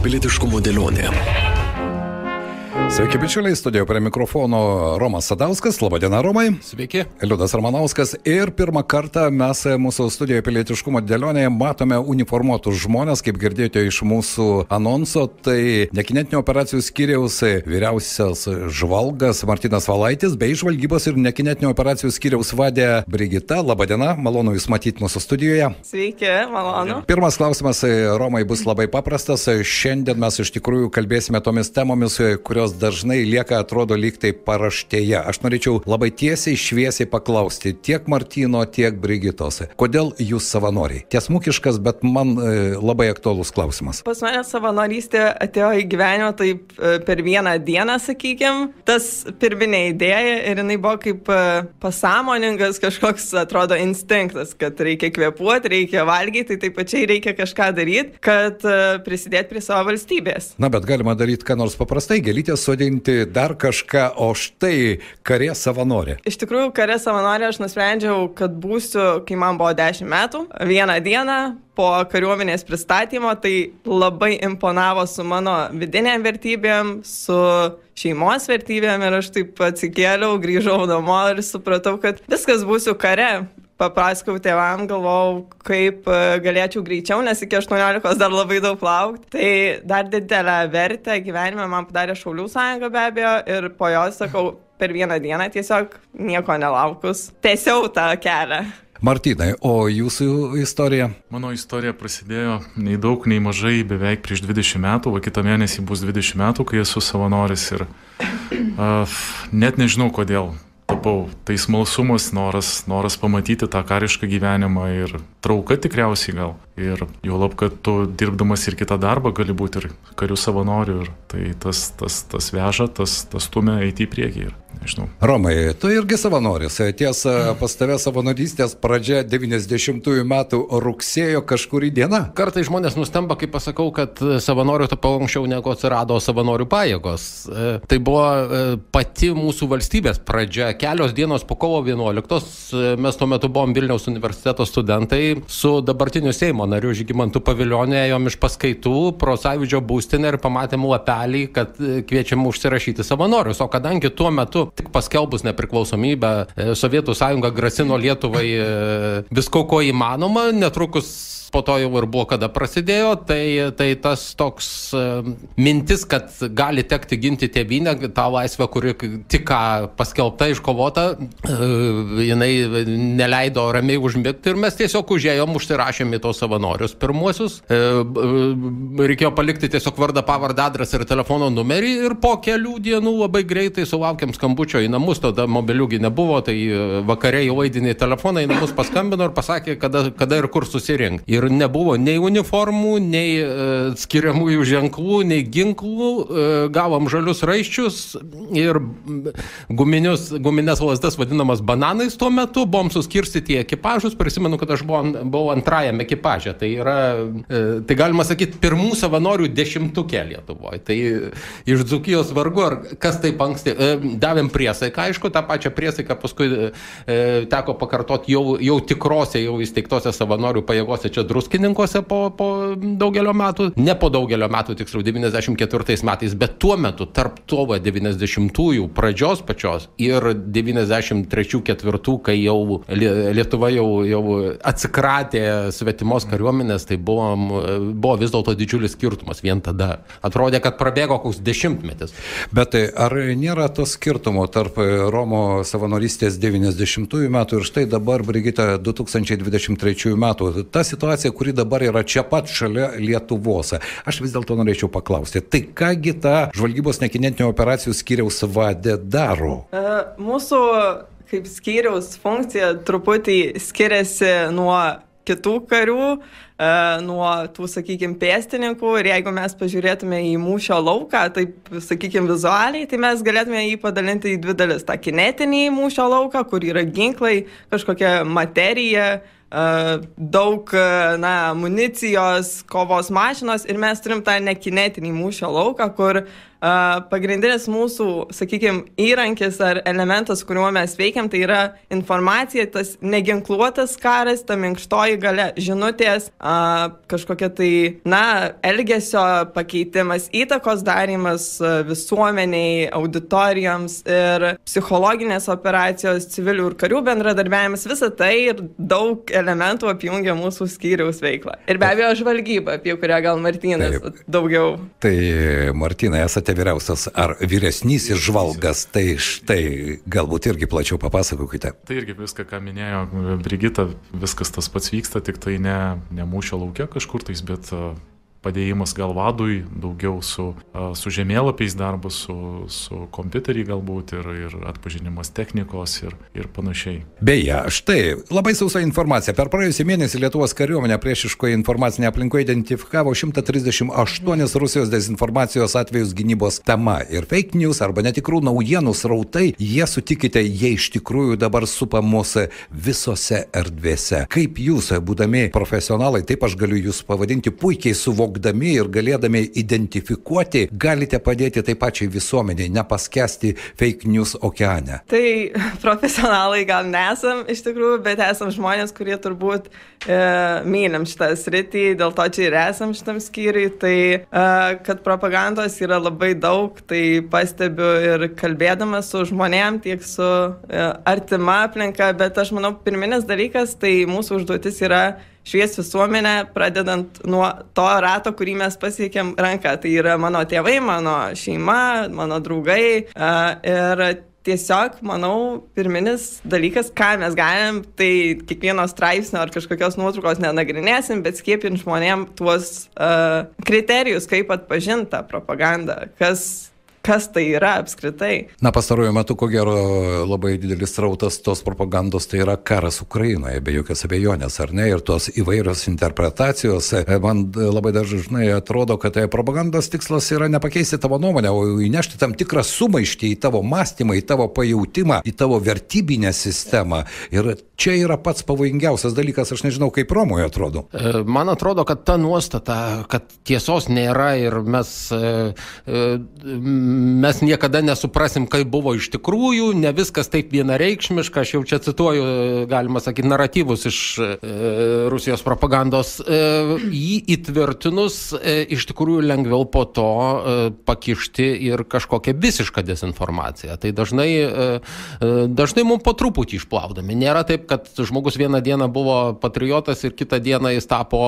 pilietiškumo dėlionė. Sveiki, bičiuliai, studijoje prie mikrofono Romas Sadauskas. Labadiena, Romai. Sveiki. Liudas Ramanauskas. Ir pirmą kartą mes mūsų studijoje pilietiškumo dėlionėje matome uniformuotus žmonės, kaip girdėjote iš mūsų anonso. Tai nekinetinių operacijų skyriaus vyriausias žvalgas Martynas Valaitis, bei žvalgybos ir nekinetinių operacijų skyriaus vadė Brigita. Labadiena, malonu Jūs matyti mūsų studijoje. Sveiki, malonu. Pirmas klausimas, Romai, bus labai paprastas. Šiandien mes iš tikrųjų kalbėsime tomis temomis, kurios dažnai lieka, atrodo, lyg tai paraštėje. Aš norėčiau labai tiesiai, šviesiai paklausti tiek Martyno, tiek Brigitos. Kodėl jūs savanoriai? Tiesmukiškas, bet man labai aktualus klausimas. Pas mane savanorystė atėjo į gyvenimą taip per vieną dieną, sakykim. Tas pirminė idėja ir jinai buvo kaip pasąmoningas kažkoks, atrodo, instinktas, kad reikia kvėpuoti, reikia valgyti, tai taip pačiai reikia kažką daryti, kad prisidėti prie savo valstybės. Na, bet galima daryti ką nors paprastai, gėlytės sodinti, dar kažką, o štai karė savanorė. Iš tikrųjų, karė savanorė aš nusprendžiau, kad būsiu, kai man buvo 10 metų, vieną dieną po kariuomenės pristatymo, tai labai imponavo su mano vidinėm vertybėm, su šeimos vertybėm ir aš taip atsikėliau, grįžau namo ir supratau, kad viskas būsiu kare. Papaskau tėvam, galvojau, kaip galėčiau greičiau, nes iki 18 dar labai daug laukti. Tai dar didelę vertę gyvenime man padarė Šaulių sąjunga be abejo ir po jos, sakau, per vieną dieną tiesiog nieko nelaukus tęsiau tą kelią. Martynai, o jūsų istorija? Mano istorija prasidėjo nei daug, nei mažai, beveik prieš 20 metų, o kitą mėnesį bus 20 metų, kai esu savanoris ir net nežinau kodėl. Tapau, tai smalsumas, noras pamatyti tą karišką gyvenimą ir trauka tikriausiai gal. Ir juolab, kad tu dirbdamas ir kitą darbą gali būti ir karių savanorių. Ir tai tas veža, tas stumia eiti į priekį. Ir nežinau. Romai, tu irgi savanoris. Tiesa, pas tave savanorystės pradžia 90-ųjų metų rugsėjo kažkurį dieną. Kartais žmonės nustemba, kai pasakau, kad savanorių tapau anksčiau negu atsirado savanorių pajėgos. Tai buvo pati mūsų valstybės pradžia. Kelios dienos po kovo 11 mes tuo metu buvom Vilniaus universiteto studentai su dabartiniu Seimo nariu Žygimantu Pavilioniu, ėjom iš paskaitų pro Sąjūdžio būstinę ir pamatėm lapelį, kad kviečiam užsirašyti savanorius. O kadangi tuo metu tik paskelbus nepriklausomybę Sovietų sąjunga grasino Lietuvai visko, ko įmanoma, netrukus po to jau ir buvo, kada prasidėjo, tai tas toks mintis, kad gali tekti ginti tėvynę, tą laisvę, kuri tik ką paskelbta, iškovota, jinai neleido ramiai užmigti ir mes tiesiog užėjom, užsirašėm į tos savanorius pirmuosius. Reikėjo palikti tiesiog vardą, pavardę, adresą ir telefono numerį ir po kelių dienų labai greitai sulaukėm skambučio į namus, tada mobiliųgi nebuvo, tai vakare į laidinį telefoną į namus paskambino ir pasakė, kada ir kur susirinkti. Ir nebuvo nei uniformų, nei skiriamųjų ženklų, nei ginklų. Gavom žalius raiščius ir guminės lasdas vadinamas bananais tuo metu. Buvom suskirstyti į ekipažus. Prisimenu, kad aš buvau antrajame ekipaže. Tai galima sakyti, pirmų savanorių 10-tuke Lietuvoje. Tai iš Dzūkijos vargu, ar kas taip anksti. Davėm priesaiką, aišku, tą pačią priesaiką paskui teko pakartoti jau tikrose, jau įsteigtose savanorių pajėgose čia Druskininkuose po daugelio metų, ne po daugelio metų, tiksliau 94 metais, bet tuo metu tarp tovo 90-ųjų pradžios pačios ir 93-94, kai jau Lietuva jau atsikratė svetimos kariuomenės, tai buvo vis dėlto didžiulis skirtumas vien tada. Atrodė, kad prabėgo koks 10-metis. Bet ar nėra to skirtumo tarp Romo savanorystės 90-ųjų metų ir štai dabar, Brigita, 2023 metų? Ta situacija, kuri dabar yra čia pat šalia Lietuvos. Aš vis dėlto norėčiau paklausti, tai kągi ta žvalgybos nekinetinių operacijų skyriaus vadė daro? Mūsų kaip skyriaus funkcija truputį skiriasi nuo kitų karių, nuo tų, sakykime, pėstininkų ir jeigu mes pažiūrėtume į mūšio lauką, taip, sakykime, vizualiai, tai mes galėtume jį padalinti į dvi dalis. Ta kinetinį mūšio lauką, kur yra ginklai, kažkokia materija, daug amunicijos, kovos mašinos ir mes turim tą nekinetinį mūšio lauką, kur pagrindinis mūsų, sakykime, įrankis ar elementas, kuriuo mes veikiam, tai yra informacija, tas neginkluotas karas, ta minkštoji galia, žinutės, kažkokia tai, elgesio pakeitimas, įtakos darymas visuomeniai, auditorijoms ir psichologinės operacijos, civilių ir karių bendradarbiavimas, visa tai ir daug elementų apjungia mūsų skyriaus veiklą. Ir be abejo žvalgyba, apie kurią gal Martynas daugiau. Tai Martynai, esate vyriausias ar vyresnysis žvalgas, tai štai galbūt irgi plačiau papasakokite. Tai irgi viską, ką minėjo Brigita, viskas tas pats vyksta, tik tai ne mūšio lauke kažkur tais, bet padėjimas gal vadui, daugiau su žemėlapiais darbas, su kompiuterį galbūt ir atpažinimas technikos ir panašiai. Beje, štai labai sausa informacija. Per praėjusį mėnesį Lietuvos kariuomenė priešiškoje informacinėje aplinkoje identifikavo 138 Rusijos dezinformacijos atvejus gynybos tema. Ir fake news arba netikrų naujienų srautai, jie, sutikite, jie iš tikrųjų dabar supa mus visose erdvėse. Kaip jūs, būdami profesionalai, taip aš galiu jūs pavadinti, puikiai suvokdami ir galėdami identifikuoti, galite padėti taip pačiai visuomeniai, nepaskesti fake news okeane? Tai profesionalai gal nesam iš tikrųjų, bet esam žmonės, kurie turbūt mylim šitą sritį, dėl to čia ir esam šitam skyriui. Tai kad propagandos yra labai daug, tai pastebiu ir kalbėdamas su žmonėm, tiek su artima aplinka, bet aš manau, pirminis dalykas, tai mūsų užduotis yra švies visuomenę, pradedant nuo to rato, kurį mes pasiekėm ranką. Tai yra mano tėvai, mano šeima, mano draugai. Ir tiesiog, manau, pirminis dalykas, ką mes galim, tai kiekvieno straipsnio ar kažkokios nuotraukos nenagrinėsim, bet skiepint žmonėm tuos kriterijus, kaip atpažinti tą propagandą, kas tai yra apskritai. Pastaruoju metu, ko gero, labai didelis srautas tos propagandos, tai yra karas Ukrainoje, be jokios abejonės, ar ne? Ir tos įvairios interpretacijos. Man labai dažnai atrodo, kad propagandos tikslas yra nepakeisti tavo nuomonę, o įnešti tam tikrą sumaištį į tavo mąstymą, į tavo pajautimą, į tavo vertybinę sistemą. Ir čia yra pats pavojingiausias dalykas, aš nežinau, kaip Romoje atrodo. Man atrodo, kad ta nuostata, kad tiesos nėra ir mes niekada nesuprasim, kaip buvo iš tikrųjų, ne viskas taip vienareikšmiška, aš jau čia cituoju, galima sakyti, naratyvus iš Rusijos propagandos. Jį įtvirtinus, iš tikrųjų lengviau po to pakišti ir kažkokią visišką dezinformaciją. Tai dažnai mums po truputį išplaudami. Nėra taip, kad žmogus vieną dieną buvo patriotas ir kitą dieną jis tapo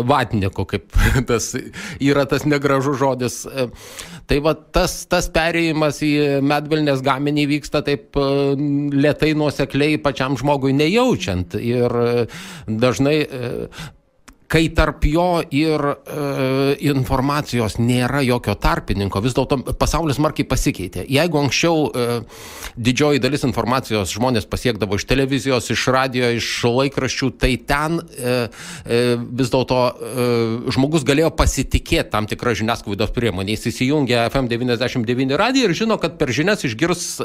vatniku, kaip tas yra tas negražus žodis. Tai va, tas perėjimas į medvilnės gaminį vyksta taip lėtai, nuosekliai pačiam žmogui nejaučiant. Ir dažnai, kai tarp jo ir informacijos nėra jokio tarpininko, vis dėlto pasaulis smarkiai pasikeitė. Jeigu anksčiau didžioji dalis informacijos žmonės pasiekdavo iš televizijos, iš radijo, iš laikraščių, tai ten vis dėlto žmogus galėjo pasitikėti tam tikrą žiniasklaidos priemonę. Jis įsijungia FM 99 radiją ir žino, kad per žinias išgirs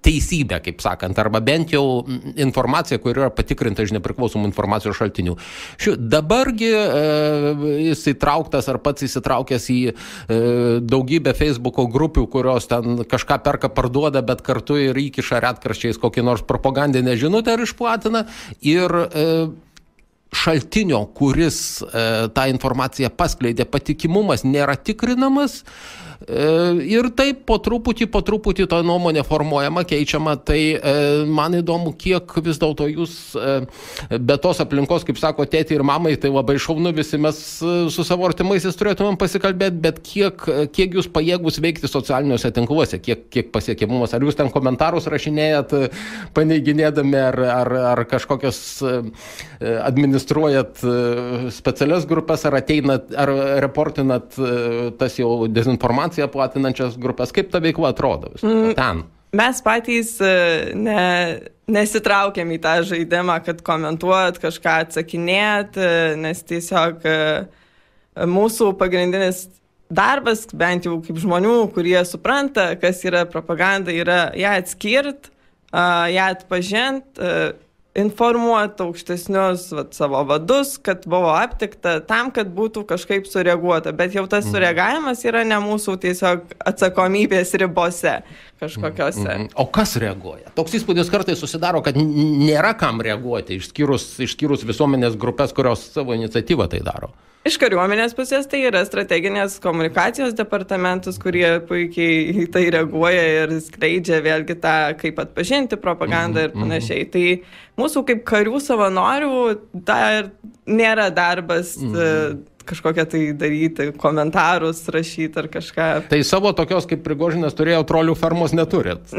teisybę, kaip sakant, arba bent jau informacija, kur yra patikrinta iš nepriklausomų informacijos šaltinių. Dabargi jis įtrauktas ar pats įsitraukęs į daugybę Facebooko grupių, kurios ten kažką perka, parduoda, bet kartu ir įkiša retkarščiais kokį nors propagandinę žinutę ir išplatina. Ir šaltinio, kuris tą informaciją paskleidė, patikimumas nėra tikrinamas. Ir taip po truputį ta nuomonė formuojama, keičiama. Tai man įdomu, kiek vis dėlto jūs be tos aplinkos, kaip sako tėtį ir mamai, tai labai šaunu, visi mes su savo artimaisiais turėtumėm pasikalbėti, bet kiek jūs pajėgus veikti socialiniuose tinkluose, kiek pasiekiamumas, ar jūs ten komentarus rašinėjat, paneiginėdami, ar kažkokios administruojat specialias grupės, ar ateinat, ar reportinat tas jau dezinformaciją platinančias grupės. Kaip ta veikla atrodo ten? Mes patys nesitraukiam į tą žaidimą, kad komentuot, kažką atsakinėt, nes tiesiog mūsų pagrindinis darbas, bent jau kaip žmonių, kurie supranta, kas yra propaganda, yra ją atskirt, ją atpažint, informuoti aukštesnius savo vadus, kad buvo aptikta, tam, kad būtų kažkaip sureaguota. Bet jau tas sureagavimas yra ne mūsų tiesiog atsakomybės ribose kažkokiose. O kas reaguoja? Toks įspūdis kartais susidaro, kad nėra kam reaguoti, išskyrus visuomenės grupės, kurios savo iniciatyvą tai daro. Iš kariuomenės pusės tai yra strateginės komunikacijos departamentus, kurie puikiai į tai reaguoja ir skleidžia vėlgi tą, kaip atpažinti propagandą ir panašiai. Tai mūsų kaip karių savanorių dar nėra darbas kažkokią tai daryti, komentarus rašyti ar kažką. Tai savo tokios kaip Prigožinas turėjo trolių fermos neturit.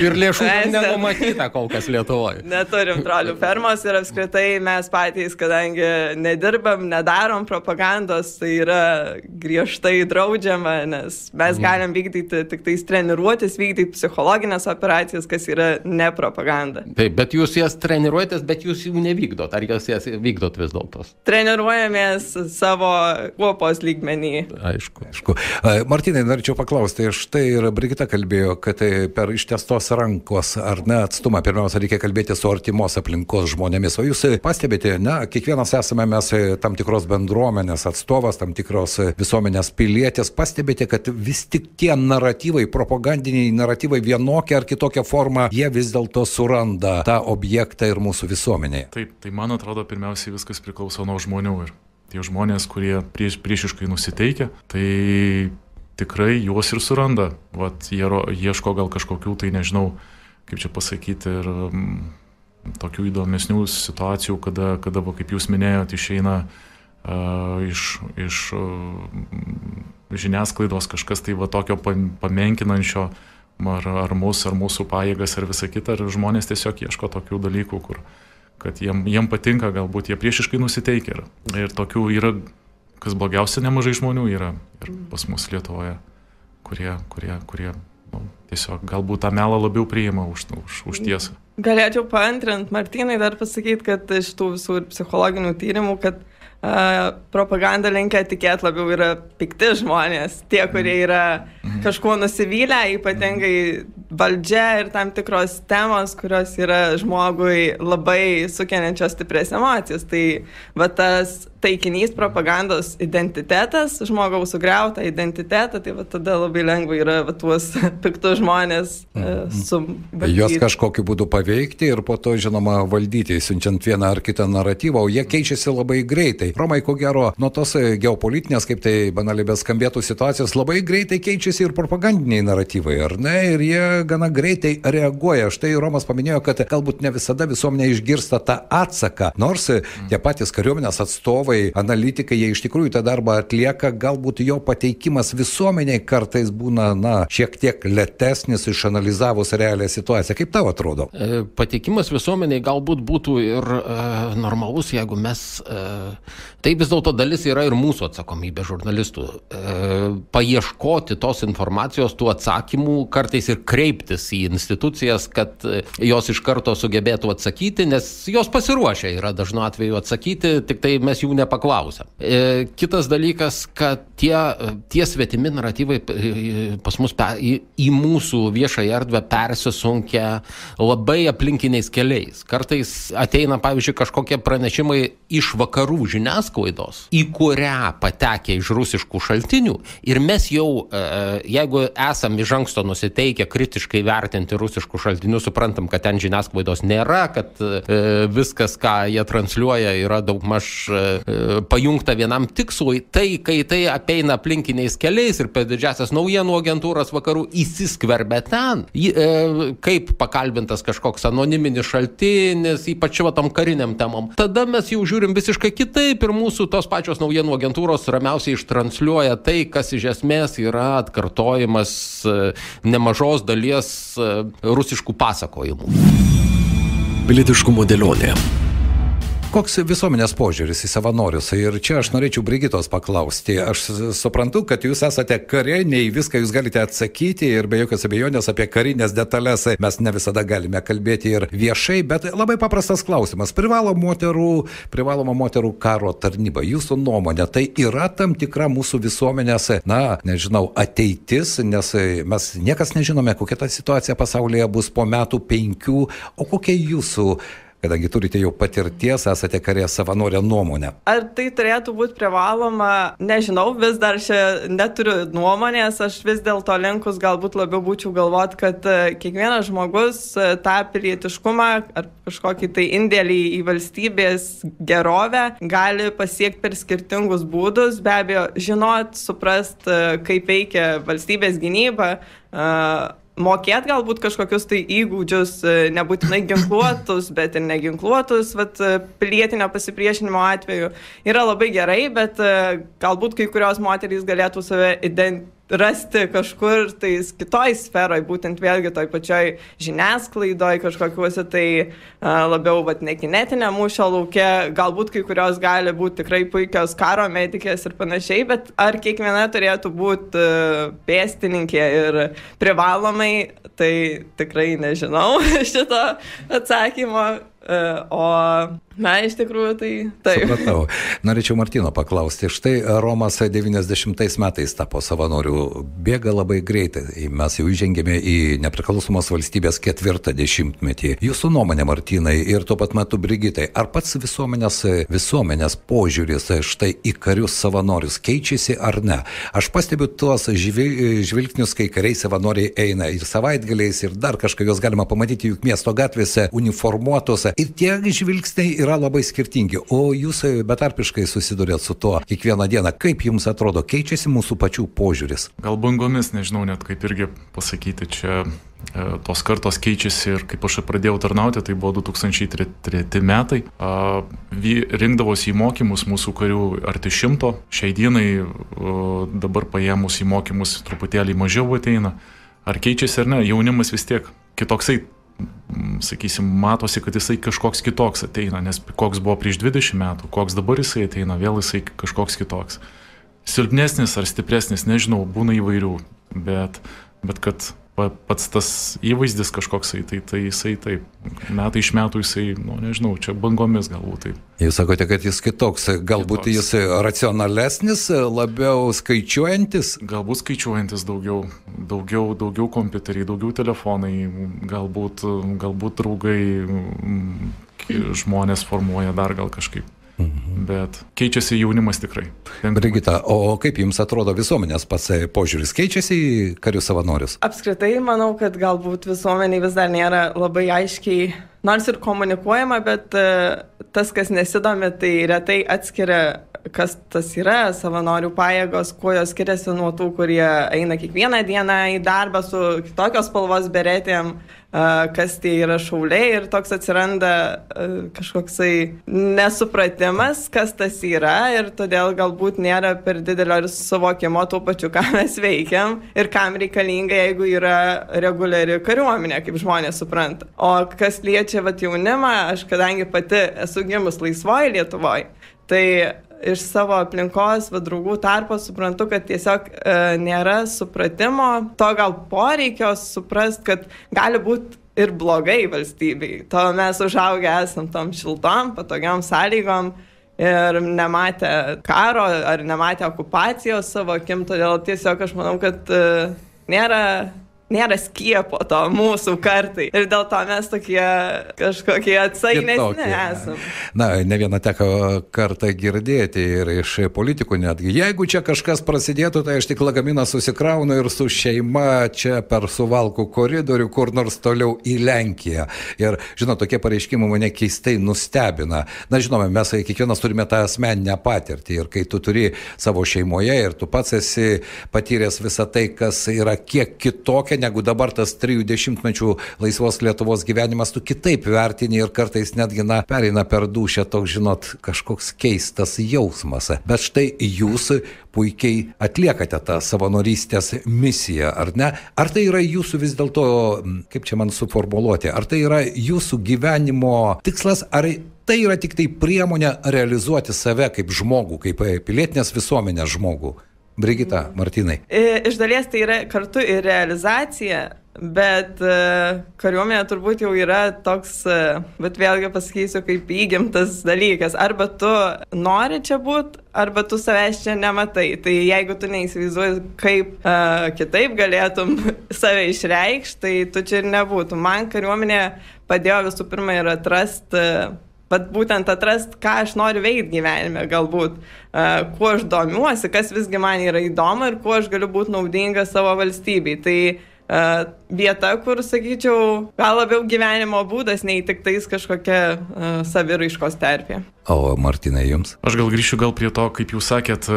Ir lėšų nenumatyta kol kas Lietuvoje. Neturim trolių fermos ir apskritai mes patys, kadangi nedirbam, nedarom propagandos, tai yra griežtai draudžiama, nes mes galim vykdyti tik tais treniruotis, vykdyti psichologinės operacijas, kas yra ne propaganda. Taip, bet jūs jas treniruojatės, bet jūs jų nevykdot. Ar jūs jas vykdot vis dėlto? Treniruojamės savo kuopos lygmenį. Aišku. Martynai, norėčiau paklausti, štai ir Brigita kalbėjo, kad per ištiestos rankos ar ne atstumą pirmiausia reikia kalbėti su artimos aplinkos žmonėmis. O jūs pastebite, kiekvienas esame mes tam tikros bendruomenės atstovas, tam tikros visuomenės pilietės, pastebite, kad vis tik tie naratyvai, propagandiniai naratyvai vienokia ar kitokia forma, jie vis dėlto suranda tą objektą ir mūsų visuomenėje. Taip, tai man atrodo pirmiausiai viskas priklauso nuo žmonių ir tie žmonės, kurie priešiškai nusiteikia, tai tikrai juos ir suranda. Vat jie ieško gal kažkokių, tai nežinau, kaip čia pasakyti, ir tokių įdomesnių situacijų, kada kaip jūs minėjote, išeina iš žiniasklaidos kažkas tai va tokio pamenkinančio ar mūsų pajėgas ar visą kitą, ir žmonės tiesiog ieško tokių dalykų, kad jiem patinka, galbūt jie priešiškai nusiteikia. Ir tokių yra, kas blogiausia, nemažai žmonių yra ir pas mus Lietuvoje, kurie tiesiog galbūt tą melą labiau priima už tiesą. Galėčiau paantrint, Martynai, dar pasakyti, kad iš tų visų psichologinių tyrimų, kad propaganda linkia tikėti labiau yra pikti žmonės, tie, kurie yra kažkuo nusivylę, ypatingai valdžia ir tam tikros temos, kurios yra žmogui labai sukeliančios stiprias emocijas. Tai va tas taikinys propagandos identitetas, žmogaus sugriautą identitetą, tai va tada labai lengva yra va tuos piktus žmonės suvaldyti. Juos kažkokiu būdu paveikti ir po to, žinoma, valdyti, siunčiant vieną ar kitą naratyvą, o jie keičiasi labai greitai. Romai, ko gero, nuo tos geopolitinės, kaip tai banaliai beskambėtų situacijos, labai greitai keičiasi ir propagandiniai naratyvai, ar ne? Ir jie gana greitai reaguoja. Štai Romas paminėjo, kad galbūt ne visada visuomenė išgirsta tą atsaką, nors tie patys kariuomenės atstovai, analitikai, jie iš tikrųjų tą darbą atlieka, galbūt jo pateikimas visuomeniai kartais būna, šiek tiek lėtesnis išanalizavus realią situaciją. Kaip tau atrodo? Pateikimas visuomeniai galbūt būtų ir normalus, jeigu mes... Tai vis dėlto dalis yra ir mūsų atsakomybė žurnalistų. Paieškoti tos informacijos, tų atsakymų, kartais ir kreiptis į institucijas, kad jos iš karto sugebėtų atsakyti, nes jos pasiruošę yra dažnu atveju atsakyti, tik tai mes jų nepaklausėm. Kitas dalykas, kad tie svetimi naratyvai pas mus į mūsų viešąją erdvę persisunkia labai aplinkiniais keliais. Kartais ateina, pavyzdžiui, kažkokie pranešimai iš vakarų žiniasklaidos, į kurią patekia iš rusiškų šaltinių, ir mes jau, jeigu esam iš anksto nusiteikę kritiškai vertinti rusiškų šaltinių, suprantam, kad ten žiniasklaidos nėra, kad viskas, ką jie transliuoja, yra daugmaž pajungta vienam tikslui, tai kai tai apeina aplinkiniais keliais ir per didžiasias naujienų agentūras vakarų įsiskverbia ten, kaip pakalbintas kažkoks anoniminis šaltinis, ypač va tam kariniam temam, tada mes jau žiūrim visiškai kitaip ir mūsų tos pačios naujienų agentūros ramiausiai ištransliuoja tai, kas iš esmės yra atkartojimas nemažos dalies rusiškų pasakojimų. Pilietiškumo dėlionė. Koks visuomenės požiūris į savanorius? Ir čia aš norėčiau Brigitos paklausti. Aš suprantu, kad jūs esate kariai, viską jūs galite atsakyti ir be jokios abejonės apie karinės detalės mes ne visada galime kalbėti ir viešai, bet labai paprastas klausimas. Privaloma moterų karo tarnyba. Jūsų nuomonė, tai yra tam tikra mūsų visuomenės, ateitis, nes mes niekas nežinome, kokia ta situacija pasaulyje bus po metų 5, o kokia jūsų kadangi turite jau patirties, esate karė savanorė nuomonę. Ar tai turėtų būti privaloma, nežinau, vis dar čia neturiu nuomonės, aš vis dėlto linkus galbūt labiau būčiau galvot, kad kiekvienas žmogus tą pilietiškumą ar kažkokį tai indėlį į valstybės gerovę gali pasiekti per skirtingus būdus, be abejo, žinot, suprast, kaip veikia valstybės gynyba, mokėt galbūt kažkokius tai įgūdžius, nebūtinai ginkluotus, bet ir neginkluotus, pilietinio pasipriešinimo atveju yra labai gerai, bet galbūt kai kurios moterys galėtų save rasti kažkur tais kitoj sferoj, būtent vėlgi toj pačioj žiniasklaidoj, kažkokiuose tai labiau nekinetinė mūšio lauke, galbūt kai kurios gali būti tikrai puikios karo medikės ir panašiai, bet ar kiekviena turėtų būti pėstininkė ir privalomai, tai tikrai nežinau šito atsakymo. Iš tikrųjų, tai taip. Supratau. Norėčiau Martino paklausti. Štai Romas 90 metais tapo savanoriu. Bėga labai greitai. Mes jau įžengėme į nepriklausomos valstybės 40-metį. Jūsų nuomonė, Martinai, ir tuo pat metu Brigitai, ar pats visuomenės požiūris štai į karius savanorius keičiasi ar ne? Aš pastebiu tuos žvilgsnius, kai kariai savanoriai eina ir savaitgaliais, ir dar kažką juos galima pamatyti juk miesto gatvėse uniformuotuose. Ir tie žvilgsniai yra labai skirtingi, o jūs betarpiškai susidurėt su tuo kiekvieną dieną. Kaip jums atrodo, keičiasi mūsų pačių požiūris? Gal bangomis, nežinau net kaip irgi pasakyti, čia tos kartos keičiasi ir kaip aš pradėjau tarnauti, tai buvo 2003 metai. Rinkdavosi į mokymus mūsų karių arti 100, šiai dienai dabar paėmus į mokymus truputėlį mažiau ateina. Ar keičiasi ar ne, jaunimas vis tiek kitoksai, sakysim, matosi, kad jisai kažkoks kitoks ateina, nes koks buvo prieš 20 metų, koks dabar jisai ateina, vėl jisai kažkoks kitoks. Silpnesnis ar stipresnis, nežinau, būna įvairių, bet kad pats tas įvaizdis kažkoksai, tai jisai taip, metai iš metų jisai, nežinau, čia bangomis galbūt taip. Jūs sakote, kad jis kitoks, galbūt jis racionalesnis, labiau skaičiuojantis? Galbūt skaičiuojantis daugiau kompiuteriai, daugiau telefonai, galbūt draugai, žmonės formuoja dar gal kažkaip. Bet keičiasi jaunimas tikrai. Brigita, o kaip jums atrodo visuomenės pats požiūris keičiasi į karių savanorius? Apskritai, manau, kad galbūt visuomeniai vis dar nėra labai aiškiai, nors ir komunikuojama, bet tas, kas nesidomi, tai retai atskiria, kas tas yra savanorių pajėgos, kuo jos skiriasi nuo tų, kurie eina kiekvieną dieną į darbą su kitokios spalvos beretėm, kas tai yra šauliai, ir toks atsiranda kažkoksai nesupratimas, kas tas yra, ir todėl galbūt nėra per didelio ir suvokimo tų pačių, ką mes veikiam ir kam reikalinga, jeigu yra reguliari kariuomenė, kaip žmonės supranta. O kas liečia jaunimą, aš kadangi pati esu gimus laisvoj Lietuvoj, tai iš savo aplinkos, draugų tarpo suprantu, kad tiesiog nėra supratimo, to gal poreikio suprast, kad gali būti ir blogai valstybei. To mes užaugę esam tom šiltom, patogiom sąlygom ir nematę karo ar nematę okupacijos savo akim, todėl tiesiog aš manau, kad nėra skiepo to mūsų kartai. Ir dėl to mes tokie kažkokie atsainesni esam. Na, ne vieną teko kartą girdėti ir iš politikų netgi. Jeigu čia kažkas prasidėtų, tai aš tik lagaminą susikraunu ir su šeima čia per Suvalkų koridorių kur nors toliau į Lenkiją. Ir, žinot, tokie pareiškimai mane keistai nustebina. Na, žinome, mes kiekvienas turime tą asmeninę patirtį ir kai tu turi savo šeimoje ir tu pats esi patyręs visą tai, kas yra kiek kitokia negu dabar tas 30 mečių laisvos Lietuvos gyvenimas, tu kitaip vertini ir kartais netgi pereina per dūšią toks, žinot, kažkoks keistas jausmas. Bet štai jūs puikiai atliekate tą savanorystės misiją, ar ne? Ar tai yra jūsų vis dėlto, kaip čia man suformuluoti, ar tai yra jūsų gyvenimo tikslas, ar tai yra tik tai priemonė realizuoti save kaip žmogų, kaip pilietinės visuomenės žmogų? Brigita, Martinai. Iš dalies tai yra kartu ir realizacija, bet kariuomenė turbūt jau yra toks, bet vėlgi pasakysiu, kaip įgimtas dalykas. Arba tu nori čia būti, arba tu savęs čia nematai. Tai jeigu tu neįsivaizduoji, kaip kitaip galėtum save išreikšti, tai tu čia ir nebūtum. Man kariuomenė padėjo visų pirma ir atrasti, būtent atrast, ką aš noriu veikti gyvenime, galbūt, kuo aš domiuosi, kas visgi man yra įdomu ir kuo aš galiu būti naudinga savo valstybei. Tai vieta, kur, sakyčiau, gal labiau gyvenimo būdas, nei tik tais kažkokia saviraiškos terpė. O Martynai, jums? Aš gal grįšiu prie to, kaip jūs sakėt,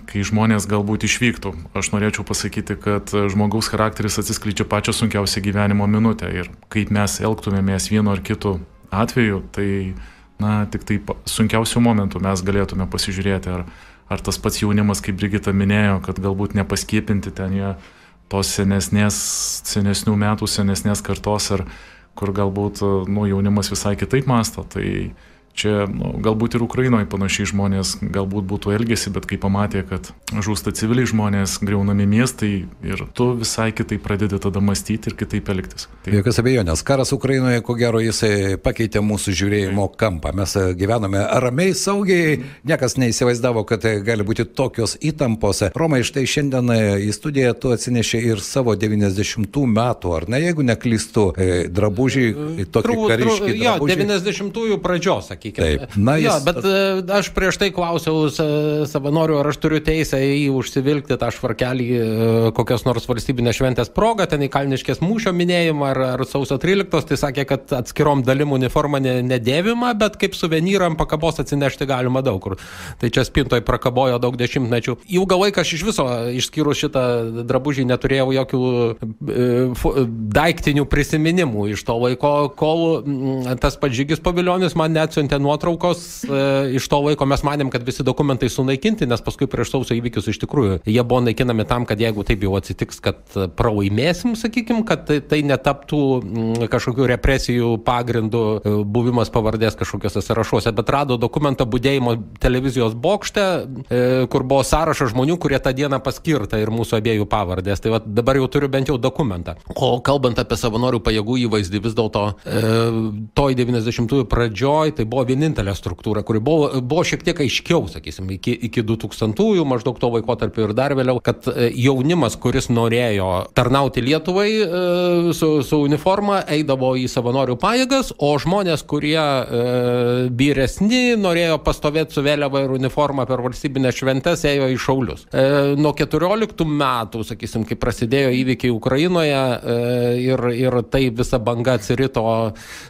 kai žmonės galbūt išvyktų. Aš norėčiau pasakyti, kad žmogaus charakteris atsiskleidžia pačią sunkiausią gyvenimo minutę ir kaip mes elgtumėmės vienu ar kitu atveju, tai, tik tai sunkiausių momentų mes galėtume pasižiūrėti, ar tas pats jaunimas, kaip Brigita minėjo, kad galbūt nepaskiepinti ten jie tos senesnių metų, senesnės kartos, ar kur galbūt jaunimas visai kitaip mąsto, tai čia galbūt ir Ukrainoje panašiai žmonės galbūt būtų elgėsi, bet kai pamatė, kad žūsta civiliai žmonės, griaunami miestai ir tu visai kitaip pradedi tada mąstyti ir kitaip elgtis. Jokios abejonės, karas Ukrainoje, ko gero, jisai pakeitė mūsų žiūrėjimo kampą. Mes gyvenome ramiai, saugiai, niekas neįsivaizdavo, kad gali būti tokios įtampos. Romai, štai šiandien į studiją tu atsinešė ir savo 90-ų metų, ar ne, jeigu neklystu, drabužiai, tokį kariškį drabužiai. Jo, 90-ųjų pradžios, Taip. Bet aš prieš tai klausiau savanorių, ar aš turiu teisę į užsivilkti tą švarkelį kokios nors valstybinės šventės proga, ten į Kalniškės mūšio minėjimą ar sausio 13, tai sakė, kad atskirom dalim uniforma nedėvima, bet kaip suvenyram pakabos atsinešti galima daug kur. Tai čia spintoje prakabojo daug dešimtmečių. Ilgą laiką aš iš viso, išskyrus šitą drabužį, neturėjau jokių daiktinių prisiminimų iš to laiko, kol tas pats Žygis Paviljonis man neatsiuntė nuotraukos. Iš to laiko mes manėm, kad visi dokumentai sunaikinti, nes paskui prieš sausio įvykius iš tikrųjų jie buvo naikinami tam, kad jeigu taip jau atsitiks, kad pralaimėsim, sakykim, kad tai netaptų kažkokių represijų pagrindų buvimas pavardės kažkokiuose sąrašuose, bet rado dokumentą budėjimo televizijos bokšte, kur buvo sąrašas žmonių, kurie tą dieną paskirta ir mūsų abiejų pavardės. Tai va, dabar jau turiu bent jau dokumentą. O kalbant apie savanorių pajėgų įvaizdį, vis dėlto toj 90-ųjų pradžioj tai buvo vienintelė struktūra, kuri buvo šiek tiek aiškiau, sakysim, iki 2000-ųjų maždaug to laikotarpio ir dar vėliau, kad jaunimas, kuris norėjo tarnauti Lietuvai su uniforma, eidavo į savanorių pajėgas, o žmonės, kurie vyresni, norėjo pastovėti su vėliava ir uniforma per valstybinės šventes, ėjo į šaulius. Nuo 14 metų, sakysim, kai prasidėjo įvykiai Ukrainoje ir tai visa banga atsirito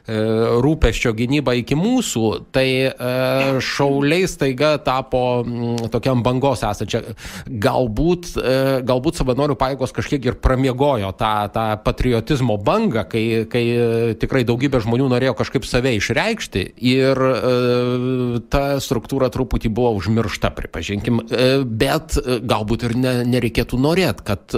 rūpesčio gynybą iki mūsų, tai šauliai staiga tapo tokiam bangos esančia. Galbūt savanorių pajėgos kažkiek ir pramiegojo tą patriotizmo bangą, kai tikrai daugybė žmonių norėjo kažkaip save išreikšti ir ta struktūra truputį buvo užmiršta, pripažinkim, bet galbūt ir nereikėtų norėti, kad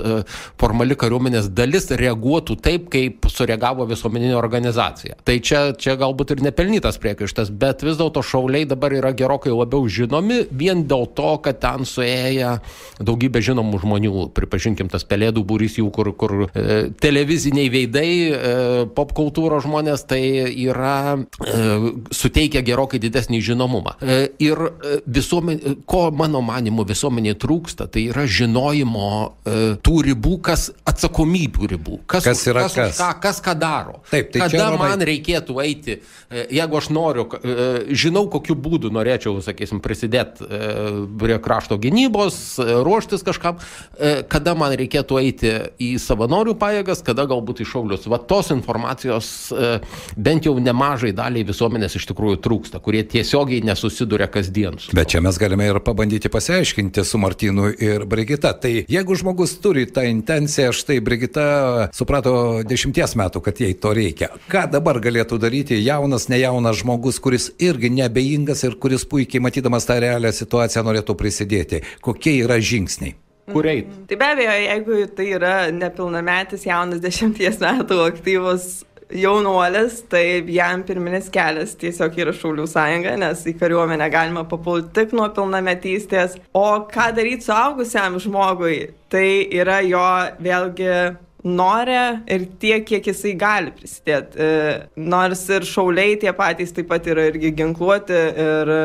formali kariuomenės dalis reaguotų taip, kaip sureagavo visuomeninė organizacija. Tai čia galbūt ir nepelnytas priekaištas, bet vis dėlto šauliai dabar yra gerokai labiau žinomi vien dėl to, kad ten suėję daugybė žinomų žmonių, pripažinkim, tas pelėdų būrys jų, kur televiziniai veidai, popkultūros žmonės, tai yra suteikia gerokai didesnį žinomumą. Ir ko mano manimu visuomenė trūksta, tai yra žinojimo tų ribų, kas atsakomybių ribų, kas ką daro. Taip, tai kada man reikėtų eiti, jeigu aš noriu, žinau, kokiu būdu norėčiau, sakysim, prisidėti prie krašto gynybos, ruoštis kažkam, kada man reikėtų eiti į savanorių pajėgas, kada galbūt į šaulius. Va tos informacijos bent jau nemažai daliai visuomenės iš tikrųjų trūksta, kurie tiesiogiai nesusiduria kasdien. Bet čia mes galime ir pabandyti pasiaiškinti su Martynu ir Brigita. Tai jeigu žmogus turi tą intenciją, štai Brigita suprato 10 metų, kad jai to reikia. Ką dabar galėtų daryti jaunas, nejaunas žmogus, kuris irgi neabejingas ir kuris puikiai matydamas tą realią situaciją norėtų prisidėti? Kokie yra žingsniai? Kur eit? Tai be abejo, jeigu tai yra nepilnametis jaunas 10 metų aktyvus jaunuolis, tai jam pirminis kelias tiesiog yra Šaulių sąjunga, nes į kariuomenę galima papulti tik nuo pilnametystės. O ką daryti suaugusiam žmogui, tai yra jo vėlgi nori ir tiek, kiek jisai gali prisidėti. Nors ir šauliai tie patys taip pat yra irgi ginkluoti, ir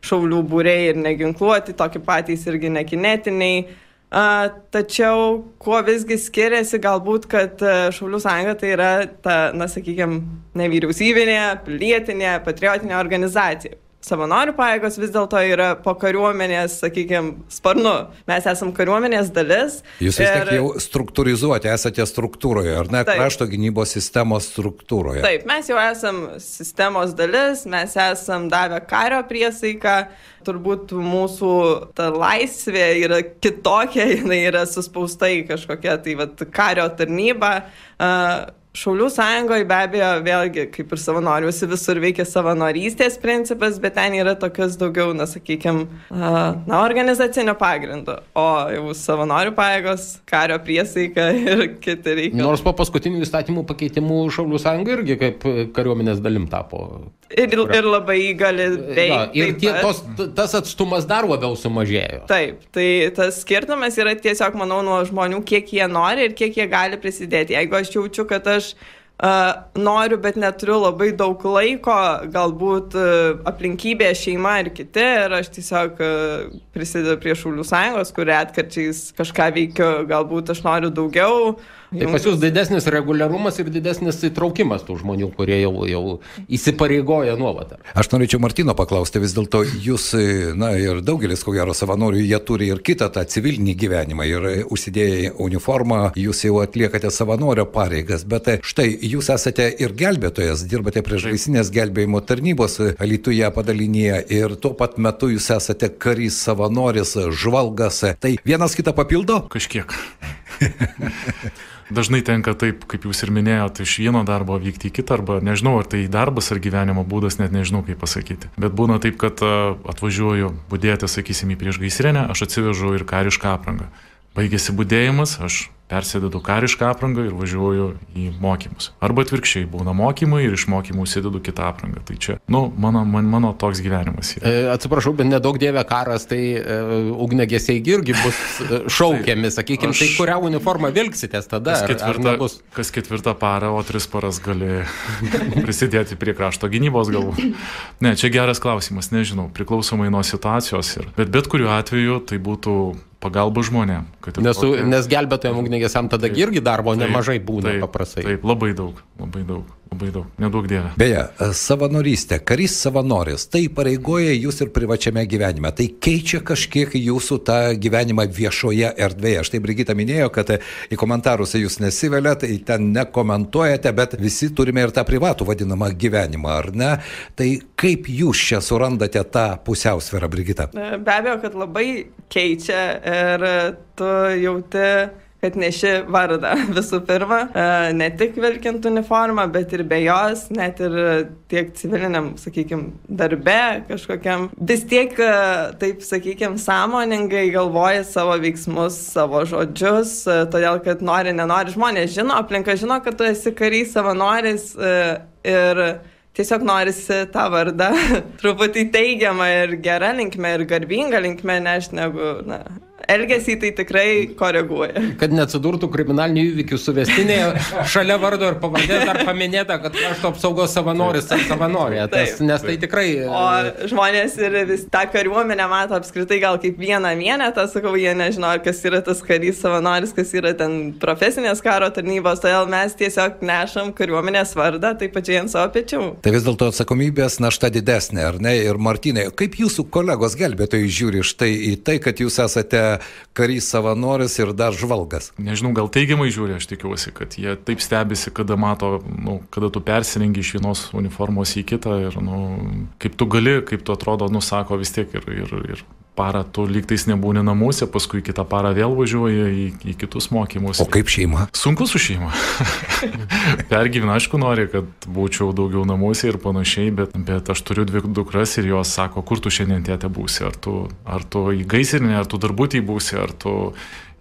šaulių būriai ir neginkluoti, tokie patys irgi nekinetiniai. Tačiau kuo visgi skiriasi galbūt, kad Šaulių sąjunga tai yra ta, sakykime, nevyriausybinė, pilietinė, patriotinė organizacija. Savanorių pajėgos vis dėlto yra po kariuomenės, sakykime, sparnu. Mes esam kariuomenės dalis. Jūs vis tiek jau struktūrizuoti, esate struktūroje, ar ne? Taip. Krašto gynybos sistemos struktūroje. Taip, mes jau esam sistemos dalis, mes esam davę kario priesaiką. Turbūt mūsų ta laisvė yra kitokia, jinai yra suspausta į kažkokią tai kario tarnybą. Šaulių sąjungoje be abejo, vėlgi, kaip ir savanoriuose, visur veikia savanorystės principas, bet ten yra tokias daugiau, sakykime, organizacinio pagrindo. O jau savanorių pajėgos, kario priesaika ir kiti reikalai. Nors po paskutinių įstatymų pakeitimų Šaulių sąjunga irgi kaip kariuomenės dalim tapo. Ir labai gali veikti. Ir tas atstumas dar labiau sumažėjo. Taip, tai tas skirtumas yra tiesiog, manau, nuo žmonių, kiek jie nori ir kiek jie gali prisidėti. Jeigu aš jaučiu, kad aš noriu, bet neturiu labai daug laiko, galbūt aplinkybė, šeima ir kiti, ir aš tiesiog prisidedu prie Šaulių sąjungos, kurie atkarčiais kažką veikiu, galbūt aš noriu daugiau. Tai pas jūs didesnis reguliarumas ir didesnis įtraukimas tų žmonių, kurie jau įsipareigoja nuolat. Aš norėčiau Martino paklausti, vis dėlto jūs, ir daugelis, ko gero, savanorių, jie turi ir kitą tą civilinį gyvenimą ir užsidėję uniformą, jūs jau atliekate savanorio pareigas, bet štai jūs esate ir gelbėtojas, dirbate priešgaisrinės gelbėjimo tarnybos Alytuje padalinyje ir tuo pat metu jūs esate karys, savanoris, žvalgas. Tai vienas kitą papildo? Kažkiek. Dažnai tenka taip, kaip jūs ir minėjote, iš vieno darbo vykti į kitą, arba nežinau, ar tai darbas ar gyvenimo būdas, net nežinau, kaip pasakyti. Bet būna taip, kad atvažiuoju budėti, sakysim, į priešgaisrinę, aš atsivežu ir karišką aprangą. Baigėsi budėjimas, aš persėdedu karišką aprangą ir važiuoju į mokymus. Arba atvirkščiai, būna mokymai ir iš mokymų įsidedu kitą aprangą. Tai čia, mano toks gyvenimas yra. Atsiprašau, bet nedaug dievė karas, tai ugniagesiai irgi bus šaukiami, sakykime, tai kurią uniformą vilksitės tada? Kas ketvirtą parą, o 3 paras gali prisidėti prie krašto gynybos galbūt. Ne, čia geras klausimas, nežinau, priklausomai nuo situacijos. Bet kuriuo atveju tai būtų pagalba žmonėm. Nes gelbėtojam ugniagesiam tada irgi darbo nemažai būna paprastai. Taip, labai daug, nedaug dievė. Beje, savanorystė, karys savanoris, tai pareigoja jūs ir privačiame gyvenime. Tai keičia kažkiek jūsų tą gyvenimą viešoje erdvėje. Štai Brigita minėjo, kad į komentarus jūs nesiveliat, tai ten nekomentuojate, bet visi turime ir tą privatų vadinamą gyvenimą, ar ne? Tai kaip jūs čia surandate tą pusiausvyrą, Brigita? Be abejo, kad labai keičia ir tu jauti, kad neši vardą visų pirma, ne tik vilkint uniformą, bet ir be jos, net ir tiek civiliniam, sakykime, darbe kažkokiam. Vis tiek, taip sakykime, sąmoningai galvoji savo veiksmus, savo žodžius, todėl, kad nenori, žmonės žino, aplinka žino, kad tu esi karys, savanoris ir tiesiog norisi tą vardą truputį teigiamą ir gerą linkmę ir garbingą linkmę nešti negu, elgesį tai tikrai koreguoja. Kad neatsidurtų kriminalinių įvykių suvestinėje, šalia vardo ir pavardės dar paminėta, kad krašto apsaugos savanoris ar savanorė, nes tai tikrai... O žmonės ir vis tą kariuomenę mato apskritai gal kaip vieną vienetą, sakau, jie nežino, kas yra tas karys savanoris, kas yra ten profesinės karo tarnybos, todėl mes tiesiog nešam kariuomenės vardą, taip pačiai ant savo pečių. Tai vis dėlto atsakomybės našta didesnė, ar ne? Ir Martynai, kaip jūsų kolegos gelbėtojai žiūri štai į tai, kad jūs esate karys savanoris ir dar žvalgas? Nežinau, gal teigiamai žiūri, aš tikiuosi, kad jie taip stebisi, kada mato, kada tu persirengi iš vienos uniformos į kitą ir, kaip tu gali, kaip tu atrodo, sako vis tiek ir parą tu lygtais nebūni namuose, paskui kitą parą vėl važiuoja į kitus mokymus. O kaip šeima? Sunku su šeima. Pergyvena, aišku, nori, kad būčiau daugiau namuose ir panašiai, bet aš turiu 2 dukras ir jos sako, kur tu šiandien tėte būsi, ar tu į gaisrinę, ar tu darbutį būsi, ar tu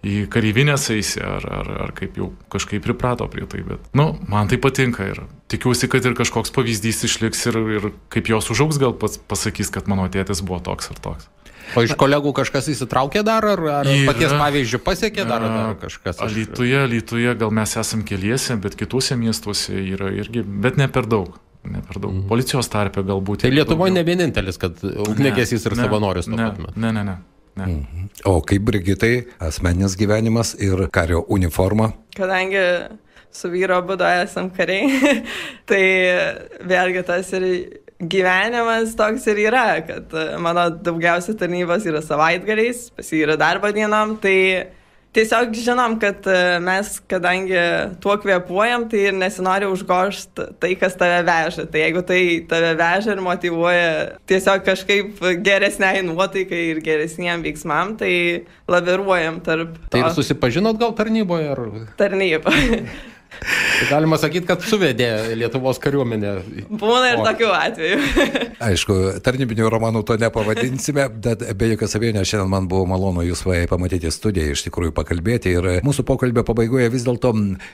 į kareivinės eisi, ar kaip jau kažkaip priprato prie tai, bet, man tai patinka ir tikiuosi, kad ir kažkoks pavyzdys išliks ir kaip jos užaugs, gal pasakys, kad mano tėtis buvo toks ar toks. O iš kolegų kažkas įsitraukė dar, ar paties pavyzdžių pasiekė dar kažkas? Alytuje gal mes esam keliese, bet kituose miestuose yra irgi, bet ne per daug. Policijos tarpe galbūt. Tai Lietuvoje ne vienintelis, kad ugniagesys ir savanoris tuo pat metu. Ne. Ne. O kaip Brigitai asmeninis gyvenimas ir kario uniforma? Kadangi su vyro abudu esam kariai, tai vėlgi tas ir gyvenimas toks ir yra, kad mano daugiausia tarnybos yra savaitgaliais, pas jį yra darbo dienom, tai tiesiog žinom, kad mes, kadangi tuo kvėpuojam, tai ir nesinori užgožti tai, kas tave veža. Tai jeigu tai tave veža ir motyvuoja tiesiog kažkaip geresniai nuotaikai ir geresniem veiksmam, tai laviruojam tarp to. Tai ir susipažinot gal tarnyboje? Ar... Tarnyba. Tai galima sakyti, kad suvedė Lietuvos kariuomenė. Būna ir tokių atvejų. Aišku, tarnybinių romanų to nepavadinsime, bet be jokios abejonės šiandien man buvo malonu jūs pamatyti studiją, iš tikrųjų pakalbėti. Ir mūsų pokalbio pabaigoje vis dėlto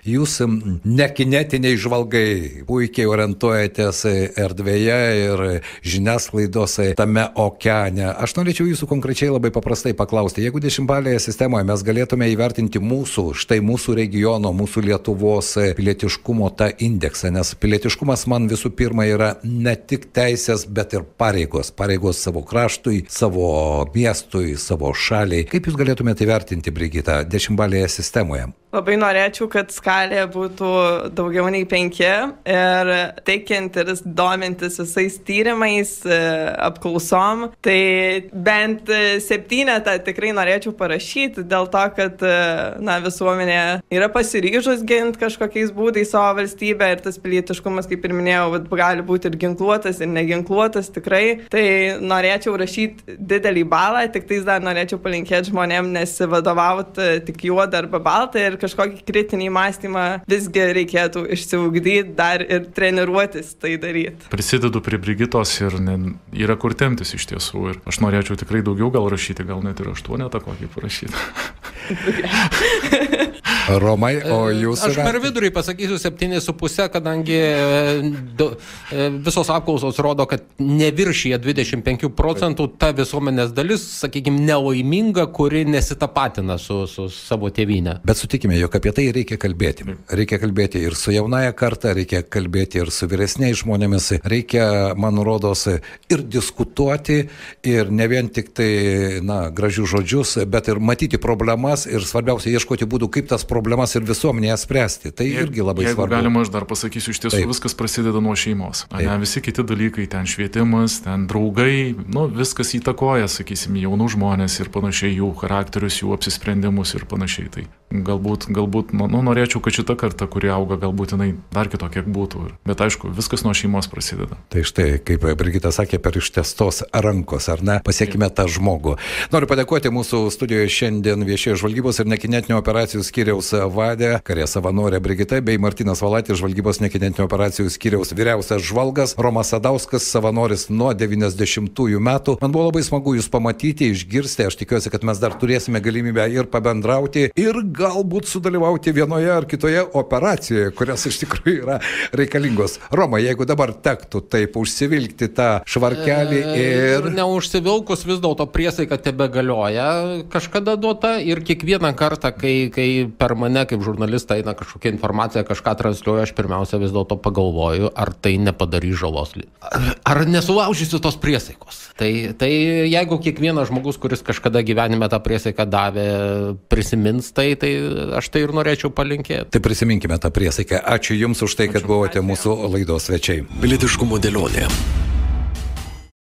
jūs nekinetiniai žvalgai puikiai orientuojatės erdvėje ir žiniasklaidos tame okeane. Aš norėčiau jūsų konkrečiai labai paprastai paklausti, jeigu 10-balėje sistemoje mes galėtume įvertinti mūsų regiono, mūsų Lietuvos pilietiškumo tą indeksą, nes pilietiškumas man visų pirma yra ne tik teisės, bet ir pareigos. Pareigos savo kraštui, savo miestui, savo šaliai. Kaip jūs galėtumėte įvertinti, Brigita, 10-balėje sistemoje? Labai norėčiau, kad skalė būtų daugiau nei 5 ir teikiantis, domintis visais tyrimais, apklausom. Tai bent 7 tikrai norėčiau parašyti dėl to, kad visuomenė yra pasiryžus ginti kažkokiais būdais savo valstybę ir tas pilietiškumas, kaip ir minėjau, gali būti ir ginkluotas, ir neginkluotas tikrai. Tai norėčiau rašyti didelį balą, tik tais dar norėčiau palinkėti žmonėm nesivadovauti tik juodą arba baltą ir kažkokį kritinį mąstymą visgi reikėtų išsiugdyti dar ir treniruotis tai daryti. Prisidedu prie Brigitos ir yra kur temptis iš tiesų ir aš norėčiau tikrai daugiau gal rašyti, gal net ir 8 kokį parašyti. Romai, o jūs... Aš per vidurį pasakysiu 7,5, kadangi visos apklausos rodo, kad neviršyje 25% ta visuomenės dalis, sakykime, nelaiminga, kuri nesitapatina su savo tėvynė. Bet sutikime, jog apie tai reikia kalbėti. Reikia kalbėti ir su jaunaja karta, reikia kalbėti ir su vyresniais žmonėmis, reikia, man rodos, ir diskutuoti, ir ne vien tik tai, gražius žodžius, bet ir matyti problemas ir svarbiausia ieškoti būdų, kaip tas problemas ir visuomenėje spręsti. Tai irgi labai svarbu. Jeigu galima, aš dar pasakysiu, iš tiesų viskas prasideda nuo šeimos. Visi kiti dalykai, ten švietimas, ten draugai, viskas įtakoja, sakysim, jaunų žmonės ir panašiai, jų charakterius, jų apsisprendimus ir panašiai. Tai galbūt norėčiau, kad šita karta, kuri auga, galbūt jinai dar kitokia būtų. Bet aišku, viskas nuo šeimos prasideda. Tai štai, kaip Brigita sakė, per ištestos rankos, ar ne, pasiekime tą žmogų. Noriu padėkoti mūsų studijoje šiandien viešėjo žvalgybos ir nekinetinių operacijų skyriaus vadė, karė savanorė Brigita, bei Martynas Valatis, žvalgybos nekinetinių operacijų skyriaus vyriausias žvalgas, Romas Sadauskas, savanoris nuo 90-ųjų metų. Man buvo labai smagu jūs pamatyti, išgirsti. Aš tikiuosi, kad mes dar turėsime galimybę ir pabendrauti, ir galbūt sudalyvauti vienoje ar kitoje operacijoje, kurios iš tikrųjų yra reikalingos. Roma, jeigu dabar tektų taip užsivilkti tą švarkelį ir... Neužsivilkus vis dėlto priesaika tebegalioja kažkada duota ir kiekvieną kartą, kai per mane kaip žurnalistą eina kažkokia informacija, kažką transliuoja, aš pirmiausia vis dėlto pagalvoju, ar tai nepadarys žalos. Ar nesulaužysiu tos priesaikos. Tai jeigu kiekvienas žmogus, kuris kažkada gyvenime tą priesaiką davė, prisimins tai aš tai ir norėčiau palinkėti. Tai prisiminkime tą priesaiką. Ačiū Jums už tai, kad buvote mūsų laidos svečiai. Pilietiškumo dėlionė.